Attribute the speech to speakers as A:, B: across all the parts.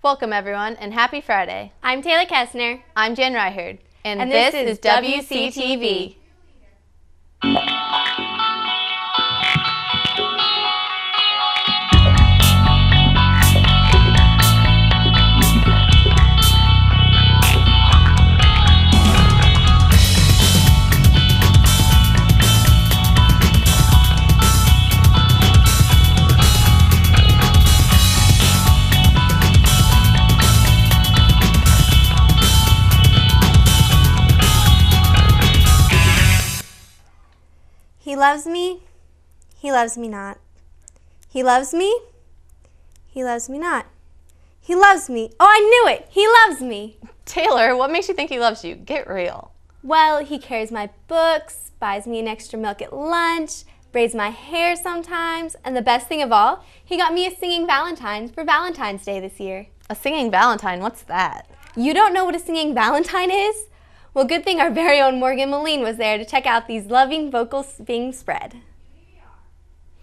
A: Welcome everyone, and happy Friday.
B: I'm Taylor Kessner.
A: I'm Jen Ryherd, and this is WCTV.
B: He loves me. He loves me not. He loves me. He loves me not. He loves me. Oh, I knew it. He loves me.
A: Taylor, what makes you think he loves you? Get real.
B: Well, he carries my books, buys me an extra milk at lunch, braids my hair sometimes, and the best thing of all, he got me a singing Valentine for Valentine's Day this year.
A: A singing Valentine? What's that?
B: You don't know what a singing Valentine is? Well, good thing our very own Morgan Moline was there to check out these loving vocals being spread.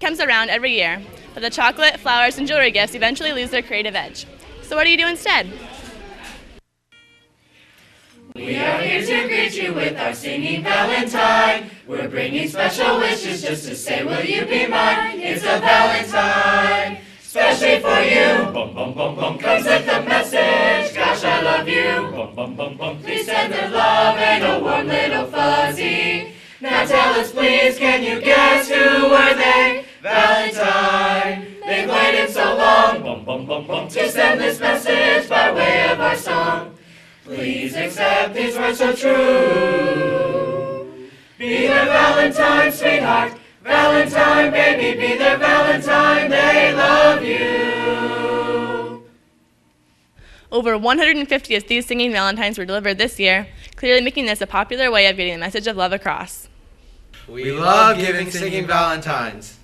C: Comes around every year, but the chocolate, flowers, and jewelry gifts eventually lose their creative edge. So what do you do instead?
D: We are here to greet you with our singing Valentine. We're bringing special wishes just to say, will you be mine? It's a Valentine, especially for you. Bum, bum, bum, bum. Comes with the message, gosh, I love you. Bum, bum, bum, bum. Please send their love and a warm little fuzzy. Now tell us, please, can you guess who were they? Valentine. They've waited so long, bum, bum, bum, bum, to send this message by way of our song. Please accept these words so true. Be their Valentine, sweetheart. Valentine, baby, be their Valentine. They love you.
C: Over 150 of these singing Valentines were delivered this year, clearly making this a popular way of getting the message of love across.
E: We love giving singing Valentines.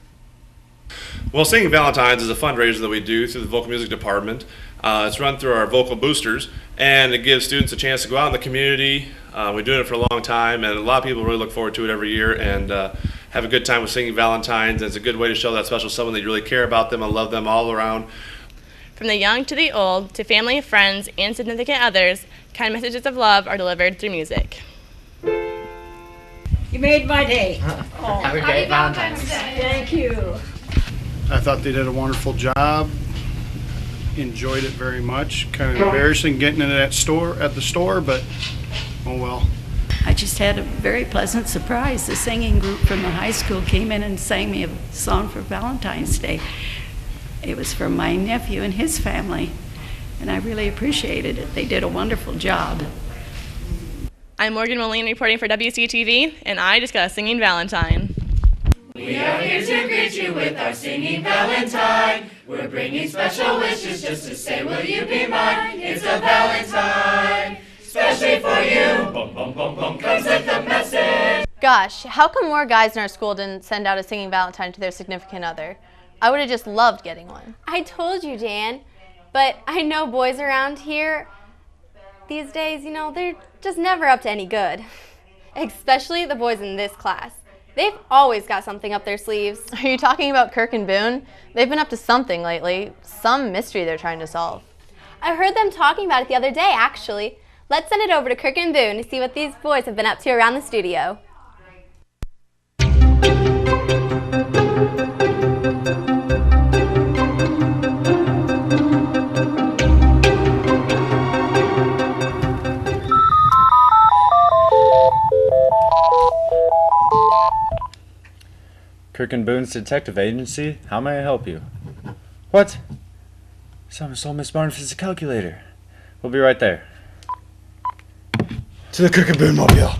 F: Well, Singing Valentines is a fundraiser that we do through the vocal music department. It's run through our vocal boosters, and it gives students a chance to go out in the community. We're doing it for a long time, and a lot of people really look forward to it every year and have a good time with Singing Valentines. And it's a good way to show that special someone that you really care about them and love them all around.
C: From the young to the old, to family, friends, and significant others, kind messages of love are delivered through music.
G: You made my day.
E: Oh, happy Valentine's Day.
G: Thank you.
H: I thought they did a wonderful job. Enjoyed it very much. Kind of embarrassing getting into that store at the store, but oh well.
G: I just had a very pleasant surprise. The singing group from the high school came in and sang me a song for Valentine's Day. It was from my nephew and his family, and I really appreciated it. They did a wonderful job.
C: I'm Morgan Moline reporting for WCTV, and I just got a singing Valentine.
D: We are here to greet you with our singing Valentine. We're bringing special wishes just to say, will you be mine? It's a Valentine, especially for you. Bum, bum, bum, bum. Comes with the message.
A: Gosh, how come more guys in our school didn't send out a singing Valentine to their significant other? I would have just loved getting one.
B: I told you, Jan, but I know boys around here these days, they're just never up to any good. Especially the boys in this class. They've always got something up their sleeves.
A: Are you talking about Kirk and Boone? They've been up to something lately, some mystery they're trying to solve.
B: I heard them talking about it the other day, actually. Let's send it over to Kirk and Boone to see what these boys have been up to around the studio.
I: Kirk and Boone's Detective Agency. How may I help you? What? Someone stole Miss Barnefield's calculator. We'll be right there. To the Kirk and Boone mobile.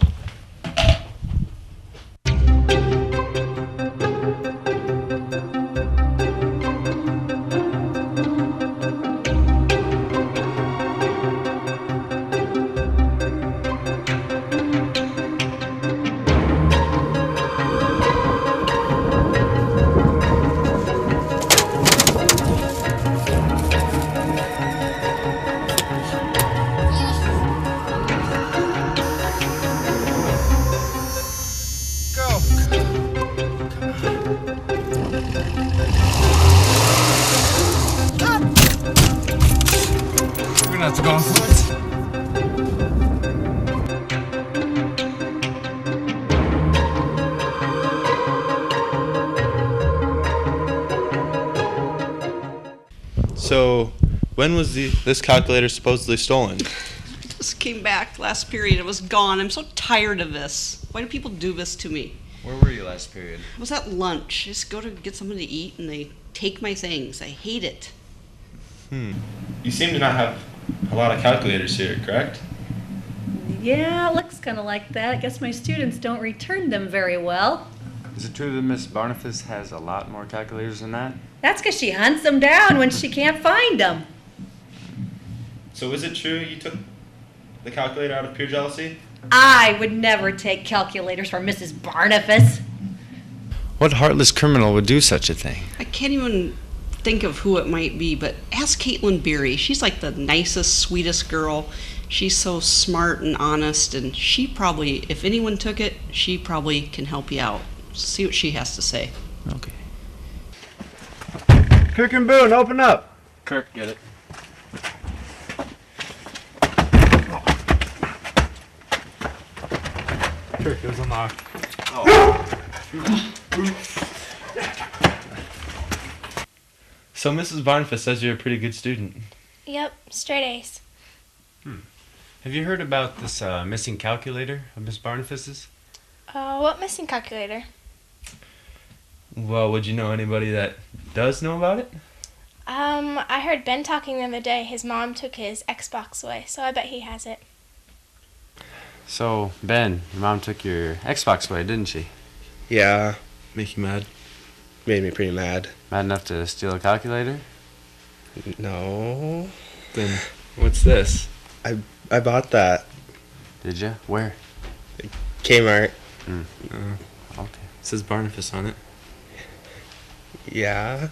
E: Let's go.
J: So, when was this calculator supposedly stolen?
K: Just came back last period. It was gone. I'm so tired of this. Why do people do this to me?
I: Where were you last period?
K: I was at lunch. Just go to get something to eat and they take my things. I hate it.
J: You seem to not have a lot of calculators here, correct?
L: Yeah, it looks kind of like that. I guess my students don't return them very well.
I: Is it true that Miss Barnabas has a lot more calculators than that?
L: That's because she hunts them down when she can't find them.
J: So is it true you took the calculator out of pure jealousy?
L: I would never take calculators from Mrs. Barnabas.
I: What heartless criminal would do such a thing?
K: I can't even think of who it might be, but ask Caitlin Beery. She's like the nicest, sweetest girl. She's so smart and honest, and she probably, if anyone took it, she probably can help you out. See what she has to say.
I: Okay.
E: Kirk and Boone, open up.
I: Kirk, get it.
E: Kirk, it was unlocked.
J: So Mrs. Barnabas says you're a pretty good student.
M: Yep, straight A's.
I: Have you heard about this missing calculator of Miss Barnabas's?
M: What missing calculator?
J: Well, would you know anybody that does know about it?
M: I heard Ben talking the other day. His mom took his Xbox away, so I bet he has it.
I: So, Ben, your mom took your Xbox away, didn't she?
J: Yeah. Make you mad? Made me pretty mad.
I: Mad enough to steal a calculator?
J: No. Then what's this? I bought that.
I: Did you? Where?
J: Kmart.
I: Okay.
J: It says Barnabas on it. Yeah.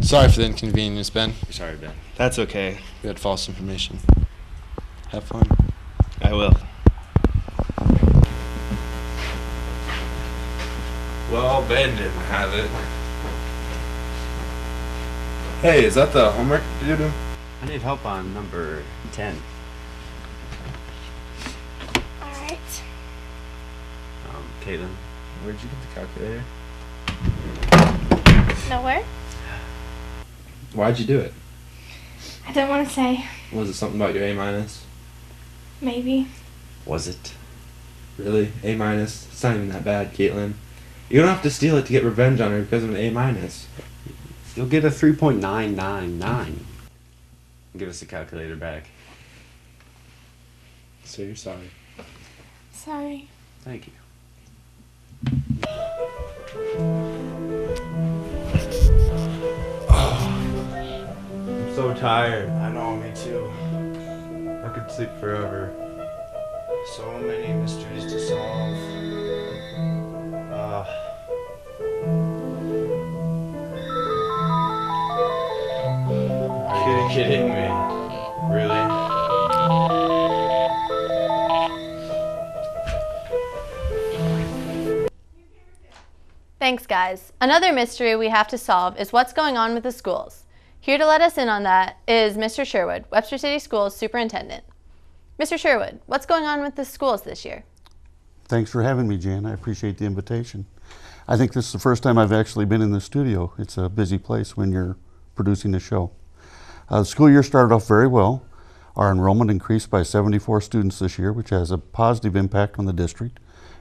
N: Sorry for the inconvenience, Ben.
I: Sorry, Ben.
J: That's okay.
N: We had false information. Have fun.
J: I will. Well, Ben didn't have it. Hey, is that the homework you do?
I: I need help on number 10.
M: Alright.
I: Caitlin, where'd you get the calculator?
M: Nowhere?
J: Why'd you do it?
M: I don't want to say.
J: Was it something about your A minus?
M: Maybe.
I: Was it?
J: Really? A minus? It's not even that bad, Caitlin. You don't have to steal it to get revenge on her because of an A minus.
N: You'll get a 3.999.
I: Give us the calculator back.
J: So you're sorry.
M: Sorry.
I: Thank you.
J: I'm so tired.
N: I know, me too.
J: I could sleep forever.
N: So many mysteries to solve.
J: Are you kidding me? Really?
A: Thanks, guys. Another mystery we have to solve is what's going on with the schools. Here to let us in on that is Mr. Sherwood, Webster City Schools Superintendent. Mr. Sherwood, what's going on with the schools this year?
O: Thanks for having me, Jan. I appreciate the invitation. I think this is the first time I've actually been in the studio. It's a busy place when you're producing a show. The school year started off very well. Our enrollment increased by 74 students this year, which has a positive impact on the district,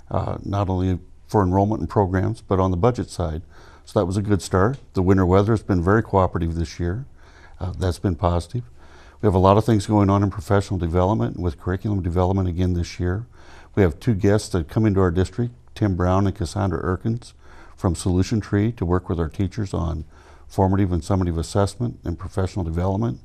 O: not only for enrollment and programs, but on the budget side. So that was a good start. The winter weather has been very cooperative this year. That's been positive. We have a lot of things going on in professional development and with curriculum development again this year. We have two guests that come into our district, Tim Brown and Cassandra Erkins from Solution Tree, to work with our teachers on formative and summative assessment and professional development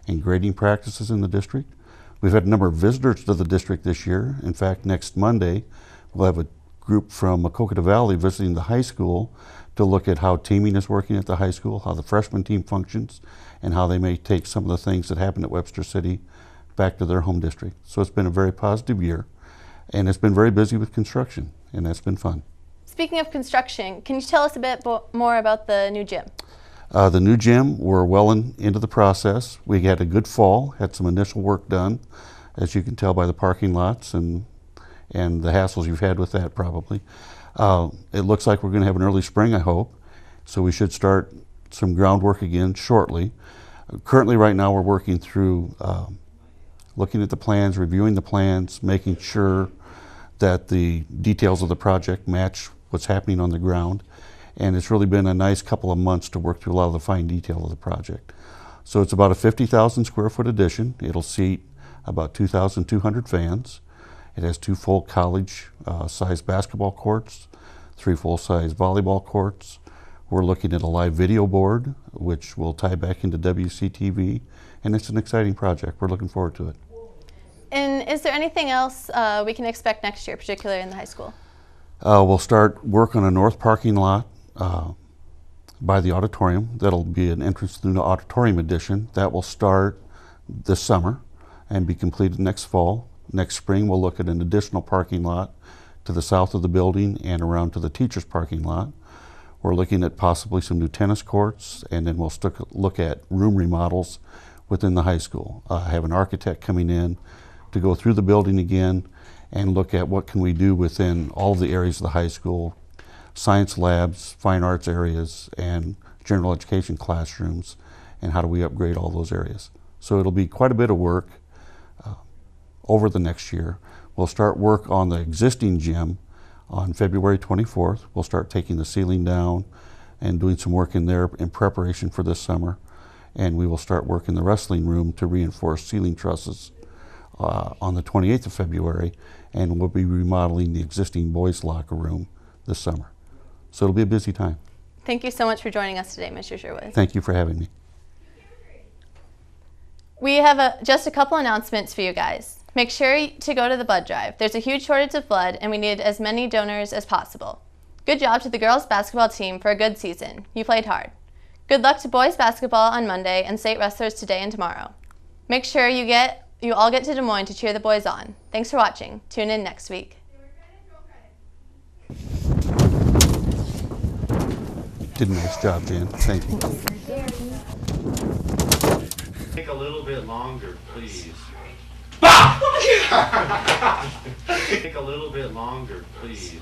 O: and grading practices in the district. We've had a number of visitors to the district this year. In fact, next Monday, we'll have a group from Maquoketa Valley visiting the high school to look at how teaming is working at the high school, how the freshman team functions, and how they may take some of the things that happened at Webster City back to their home district. So it's been a very positive year, and it's been very busy with construction, and that's been fun.
A: Speaking of construction, can you tell us a bit more about the new gym?
O: The new gym, we're well into the process. We had a good fall, had some initial work done, as you can tell by the parking lots and the hassles you've had with that probably. It looks like we're going to have an early spring, I hope, so we should start some groundwork again shortly. Currently, right now, we're working through looking at the plans, reviewing the plans, making sure that the details of the project match what's happening on the ground. And it's really been a nice couple of months to work through a lot of the fine detail of the project. So it's about a 50,000 square foot addition. It'll seat about 2,200 fans. It has 2 full college size basketball courts, 3 full size volleyball courts. We're looking at a live video board, which will tie back into Wctv, and it's an exciting project. We're looking forward to it.
A: And is there anything else we can expect next year, particularly in the high school?
O: We'll start work on a north parking lot by the auditorium. That'll be an entrance through the auditorium addition. That will start this summer and be completed next fall. Next spring, we'll look at an additional parking lot to the south of the building and around to the teachers' parking lot. We're looking at possibly some new tennis courts, and then we'll look at room remodels within the high school. Have an architect coming in to go through the building again and look at what can we do within all of the areas of the high school, science labs, fine arts areas, and general education classrooms, and how do we upgrade all those areas. So it'll be quite a bit of work over the next year. We'll start work on the existing gym on February 24th. We'll start taking the ceiling down and doing some work in there in preparation for this summer. And we will start work in the wrestling room to reinforce ceiling trusses on the 28th of February, and we'll be remodeling the existing boys' locker room this summer. So it'll be a busy time.
A: Thank you so much for joining us today, Mr. Sherwood.
O: Thank you for having me.
A: We have just a couple announcements for you guys. Make sure to go to the blood drive. There's a huge shortage of blood, and we need as many donors as possible. Good job to the girls' basketball team for a good season. You played hard. Good luck to boys' basketball on Monday and state wrestlers today and tomorrow. Make sure you all get to Des Moines to cheer the boys on. Thanks for watching. Tune in next week.
O: Did a nice job, Jan. Thank you.
N: Take a little bit longer, please. Take a little bit longer, please.